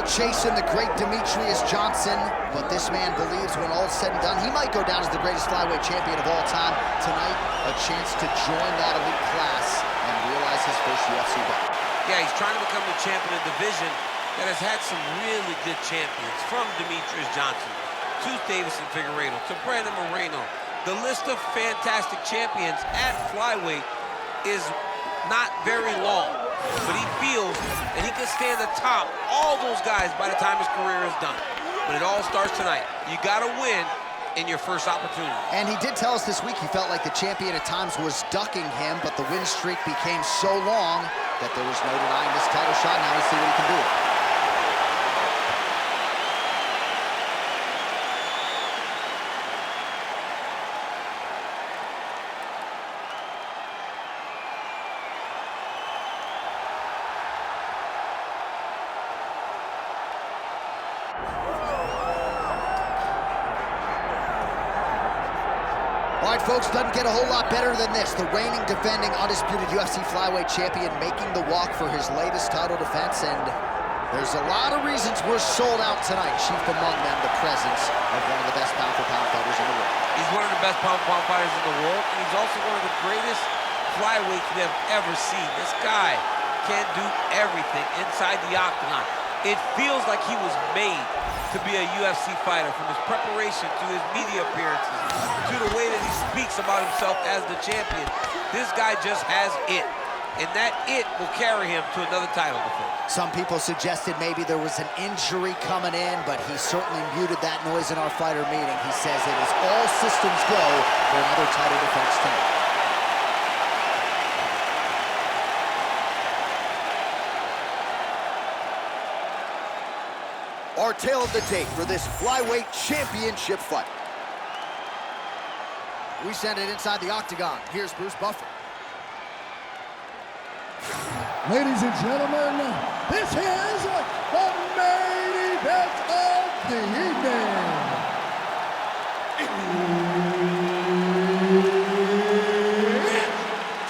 all chasing the great Demetrius Johnson, but this man believes when all's said and done, he might go down as the greatest flyweight champion of all time. Tonight, a chance to join that elite class and realize his first UFC belt. Yeah, he's trying to become the champion of the division that has had some really good champions, from Demetrius Johnson to Davison Figueiredo to Brandon Moreno. The list of fantastic champions at flyweight is not very long, but he feels that he can stand atop all those guys by the time his career is done. But it all starts tonight. You got to win in your first opportunity. And he did tell us this week he felt like the champion at times was ducking him, but the win streak became so long that there was no denying this title shot. Now we see what he can do. All right, folks, doesn't get a whole lot better than this. The reigning, defending, undisputed UFC flyweight champion making the walk for his latest title defense, and there's a lot of reasons we're sold out tonight. Chief among them, the presence of one of the best pound-for-pound fighters in the world. He's one of the best pound-for-pound fighters in the world, and he's also one of the greatest flyweights we have ever seen. This guy can do everything inside the octagon. It feels like he was made to be a UFC fighter, from his preparation to his media appearances to the way that he speaks about himself as the champion. This guy just has it, and that it will carry him to another title defense. Some people suggested maybe there was an injury coming in, but he certainly muted that noise in our fighter meeting. He says it is all systems go for another title defense tonight. Our tale of the tape for this flyweight championship fight. We send it inside the octagon. Here's Bruce Buffer. Ladies and gentlemen, this is the main event of the evening. It's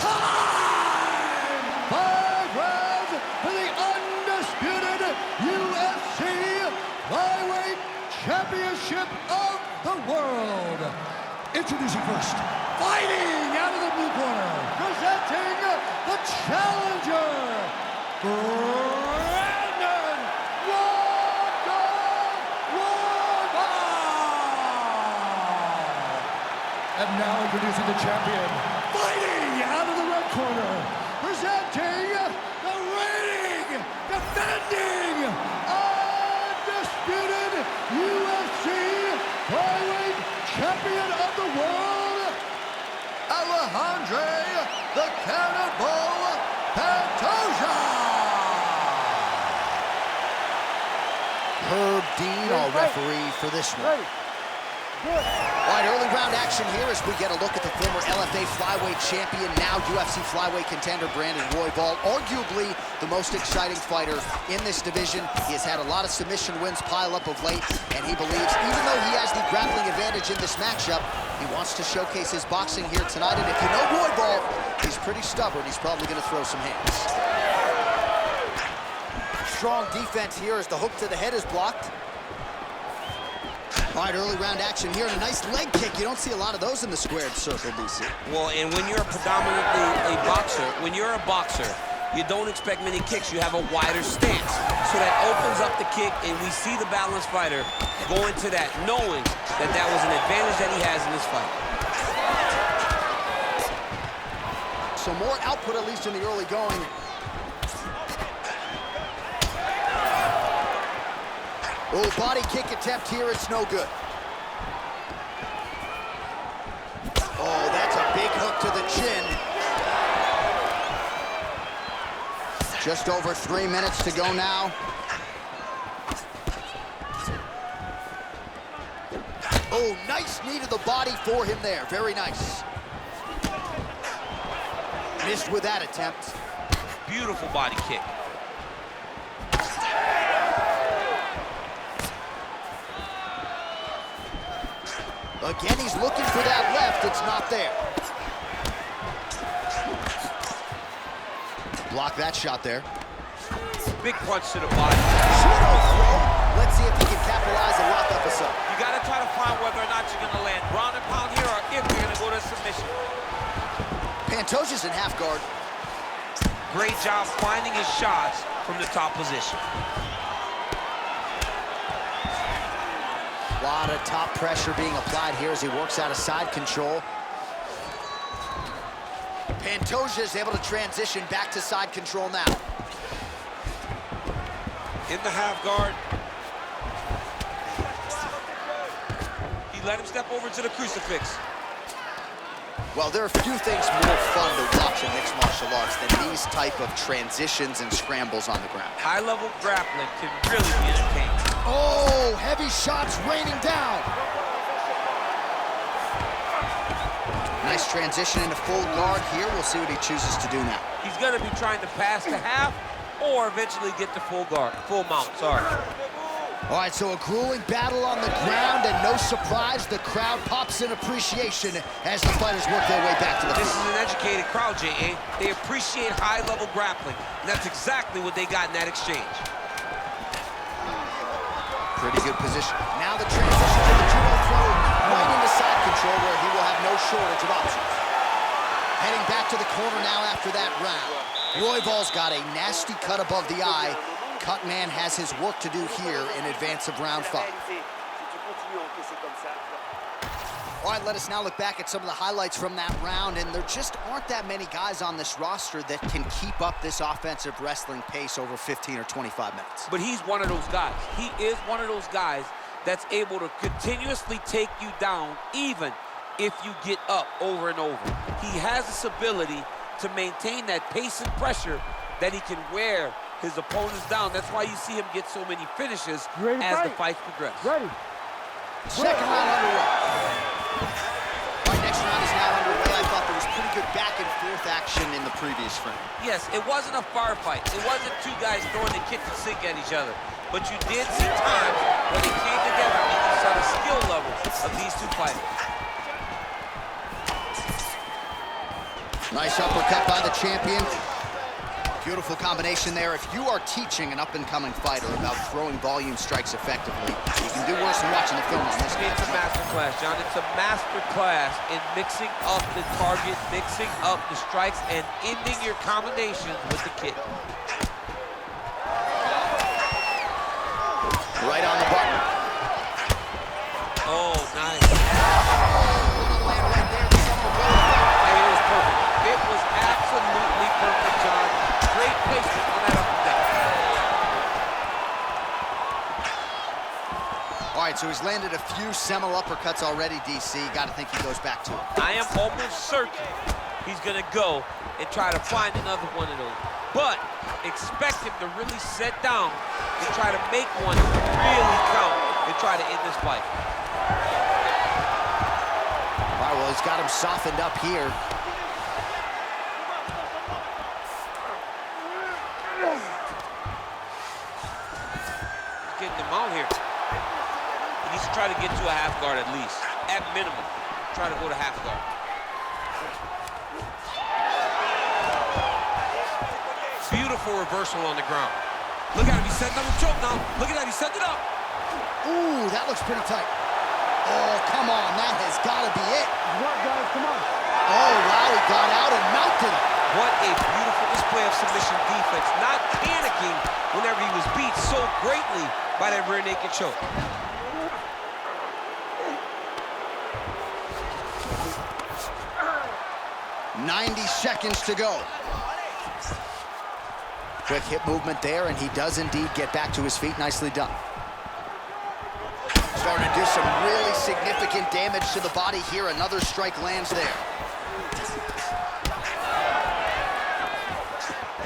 time! 5 rounds for the undisputed UFC Flyweight Championship of the world. Introducing first, fighting out of the blue corner, presenting the challenger, Brandon Royval. And now introducing the champion, fighting out of the red corner, presenting the reigning, defending, undisputed UFC Flyweight Champion of the world, Alexandre the Cannibal Pantoja. Herb Dean, our referee for this one. All right, early round action here as we get a look at the former LFA flyweight champion, now UFC flyweight contender, Brandon Royval, arguably the most exciting fighter in this division. He has had a lot of submission wins pile up of late, and he believes even though he has the grappling advantage in this matchup, he wants to showcase his boxing here tonight. And if you know Royval, he's pretty stubborn. He's probably going to throw some hands. Strong defense here as the hook to the head is blocked. All right, early round action here, and a nice leg kick. You don't see a lot of those in the squared circle, DC. Well, and when you're predominantly a boxer, you don't expect many kicks. You have a wider stance. So that opens up the kick, and we see the balanced fighter go into that, knowing that that was an advantage that he has in this fight. So more output, at least in the early going. Oh, body kick attempt here, it's no good. Oh, that's a big hook to the chin. Just over 3 minutes to go now. Oh, nice knee to the body for him there, very nice. Missed with that attempt. Beautiful body kick. Again, he's looking for that left. It's not there. Block that shot there. Big punch to the body. Judo throw. Let's see if he can capitalize and lock up a sub. You got to try to find whether or not you're going to land ground and pound here or if you're going to go to submission. Pantoja's in half guard. Great job finding his shots from the top position. A lot of top pressure being applied here as he works out of side control. Pantoja is able to transition back to side control now. In the half guard. He let him step over to the crucifix. Well, there are few things more fun to watch in mixed martial arts than these type of transitions and scrambles on the ground. High-level grappling can really be entertaining. Oh, heavy shots raining down. Nice transition into full guard here. We'll see what he chooses to do now. He's going to be trying to pass to half or eventually get to full guard, full mount, sorry. All right, so a grueling battle on the ground, and no surprise, the crowd pops in appreciation as the fighters work their way back to the This field. is an educated crowd, J.A. They appreciate high-level grappling, and that's exactly what they got in that exchange. Pretty good position. Now the transition to the judo throw, right into side control where he will have no shortage of options. Heading back to the corner now after that round. Royval's got a nasty cut above the eye. Cutman has his work to do here in advance of round 5. All right, let us now look back at some of the highlights from that round, and there just aren't that many guys on this roster that can keep up this offensive wrestling pace over 15 or 25 minutes. But he's one of those guys. He is one of those guys that's able to continuously take you down even if you get up over and over. He has this ability to maintain that pace and pressure that he can wear his opponents down. That's why you see him get so many finishes as the fights progress. Second round underway. All right, next round is now underway. I thought there was pretty good back and forth action in the previous frame. Yes, it wasn't a firefight. It wasn't two guys throwing the kitchen sink at each other. But you did see times when they came together and you saw the skill level of these two fighters. Nice uppercut by the champion. Beautiful combination there. If you are teaching an up-and-coming fighter about throwing volume strikes effectively, you can do worse than watching the film on this. It's a master class, John. It's a master class in mixing up the target, mixing up the strikes, and ending your combinations with the kick. Right on the button. Oh, nice. And it was perfect. It was absolutely perfect, John. Great placement on that up and down. All right, so he's landed a few seminal uppercuts already, DC. Got to think he goes back to it. I am almost certain he's going to go and try to find another one of those. But expect him to really sit down and try to make one really count and try to end this fight. All right, well, he's got him softened up here. Getting them out here. He needs to try to get to a half guard at least. At minimum, try to go to half guard. Beautiful reversal on the ground. Look at him, he's setting up a choke now. Look at that, he's setting it up. Ooh, that looks pretty tight. Oh, come on, that has got to be it. Come on. Oh, wow, he got out and mounted him. What a beautiful display of submission defense. Not panicking whenever he was beat so greatly by that rear naked choke. "90 seconds to go." Quick hip movement there, and he does indeed get back to his feet. Nicely done. Starting to do some really significant damage to the body here. Another strike lands there.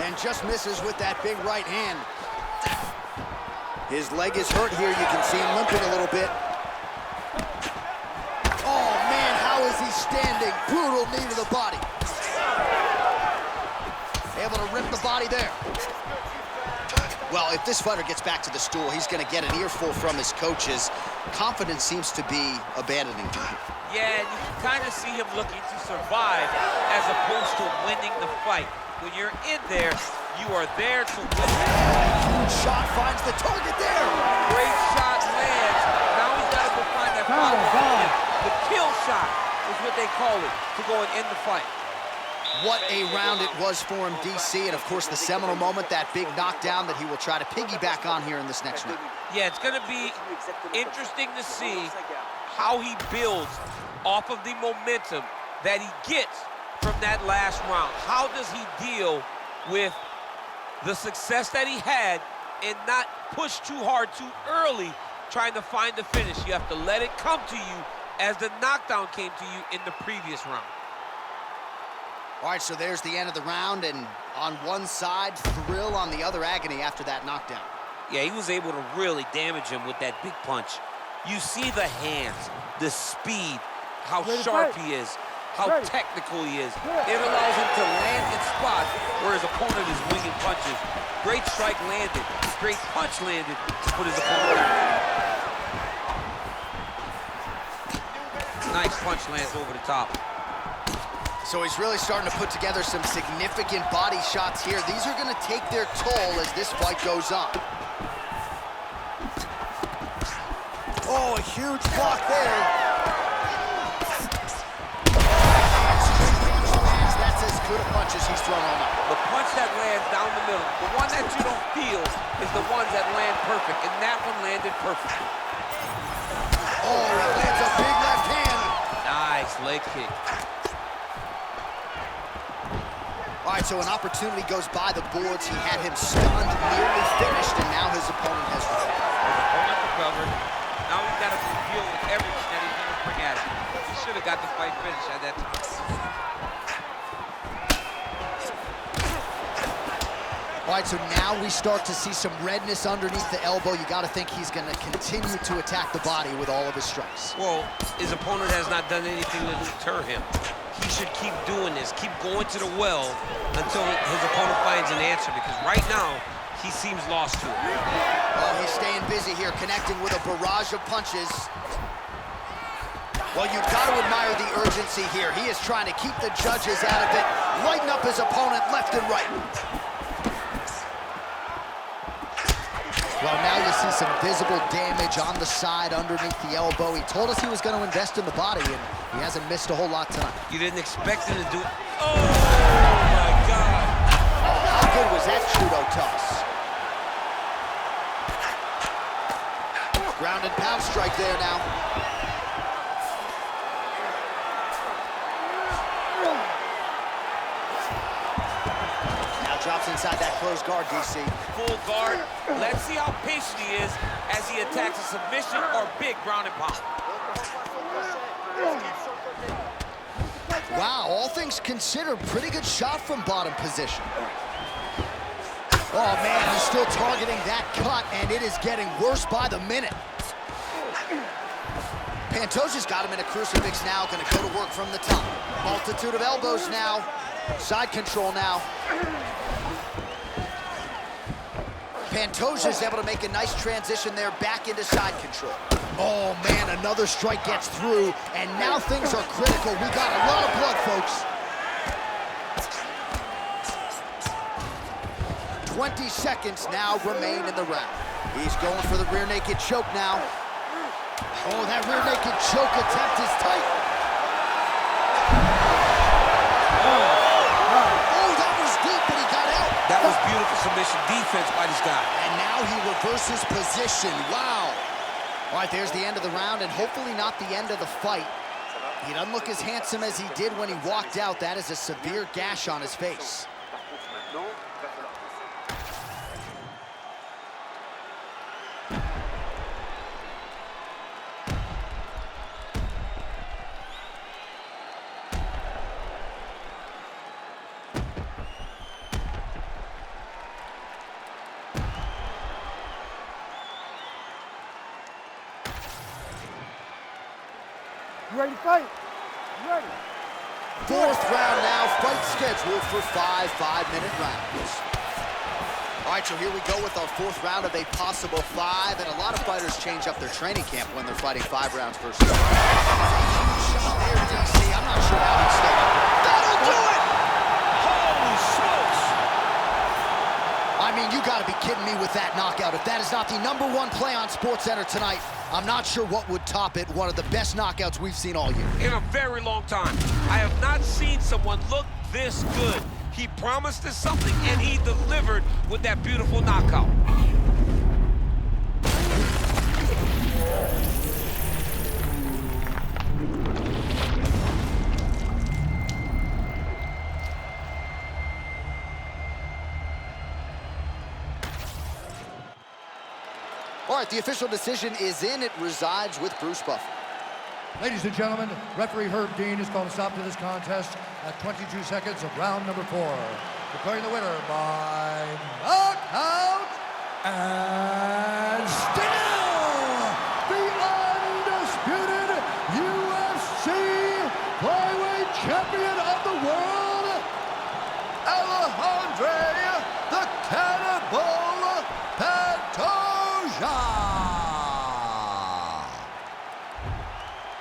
And just misses with that big right hand. His leg is hurt here. You can see him limping a little bit. Oh, man, how is he standing? Brutal knee to the body. Able to rip the body there. Well, if this fighter gets back to the stool, he's going to get an earful from his coaches. Confidence seems to be abandoning him. Yeah, and you can kind of see him looking to survive as opposed to winning the fight. When you're in there, you are there to win. Huge shot finds the target there. Great shot lands. Now he's got to go find that follow-up. The kill shot is what they call it, to go and end the fight. What a round it was for him, DC, and of course the seminal moment, that big knockdown that he will try to piggyback on here in this next round. Yeah, it's going to be interesting to see how he builds off of the momentum that he gets from that last round. How does he deal with the success that he had and not push too hard too early trying to find the finish? You have to let it come to you as the knockdown came to you in the previous round. All right, so there's the end of the round, and on one side, thrill, on the other, agony after that knockdown. Yeah, he was able to really damage him with that big punch. You see the hands, the speed, how sharp he is, how technical he is. It allows him to land in spots where his opponent is winging punches. Great strike landed, great punch landed to put his opponent down. Nice punch lands over the top. So he's really starting to put together some significant body shots here. These are going to take their toll as this fight goes on. Oh, a huge block there. That's as good a punch as he's thrown all night. The punch that lands down the middle, the one that you don't feel is the ones that land perfect, and that one landed perfect. Oh, he lands a big left hand. Nice leg kick. All right, so an opportunity goes by the boards. He had him stunned, nearly finished, and now his opponent has recovered. His opponent recovered. Now he's got to deal with everything that he's going to bring at him. He should have got the fight finished at that time. All right, so now we start to see some redness underneath the elbow. You got to think he's going to continue to attack the body with all of his strikes. Well, his opponent has not done anything to deter him. He should keep doing this, keep going to the well until his opponent finds an answer, because right now, he seems lost to it. Oh, he's staying busy here, connecting with a barrage of punches. Well, you've got to admire the urgency here. He is trying to keep the judges out of it, lighten up his opponent left and right. Well, now you see some visible damage on the side underneath the elbow. He told us he was going to invest in the body, and he hasn't missed a whole lot tonight. You didn't expect him to do it. Oh, my God. Oh, how good was that judo toss? Ground and pound strike there now. Drops inside that closed guard, DC. Full guard. Let's see how patient he is as he attacks a submission or big ground and pound. Wow, all things considered, pretty good shot from bottom position. Oh, man, he's still targeting that cut, and it is getting worse by the minute. Pantoja's got him in a crucifix now, gonna go to work from the top. Multitude of elbows now. Side control now. Pantoja's able to make a nice transition there back into side control. Oh, man, another strike gets through, and now things are critical. We got a lot of blood, folks. 20 seconds now remain in the round. He's going for the rear naked choke now. Oh, that rear naked choke attempt is tight. That was beautiful submission defense by this guy. And now he reverses position. Wow. All right, there's the end of the round, and hopefully not the end of the fight. He doesn't look as handsome as he did when he walked out. That is a severe gash on his face. You ready to fight? You ready? Fourth round now, fight scheduled for 5 5-minute rounds. All right, so here we go with our fourth round of a possible 5, and a lot of fighters change up their training camp when they're fighting 5 rounds versus 5. Shot there, DC. I'm not sure how he'd stay up. That'll do it! Holy smokes! that knockout. If that is not the #1 play on SportsCenter tonight, I'm not sure what would top it. One of the best knockouts we've seen all year. In a very long time. I have not seen someone look this good. He promised us something, and he delivered with that beautiful knockout. All right, the official decision is in. It resides with Bruce Buffer. Ladies and gentlemen, referee Herb Dean has called a stop to this contest at 22 seconds of round number 4. Declaring the winner by knockout, and still the undisputed UFC flyweight champion of the world, Alexandre the Cannibal Pantoja.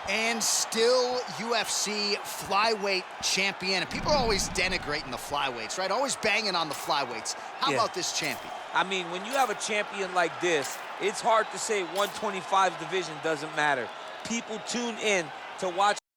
And still UFC flyweight champion. And people are always denigrating the flyweights, right? Always banging on the flyweights. How about this champion? I mean, when you have a champion like this, it's hard to say 125 division doesn't matter. People tune in to watch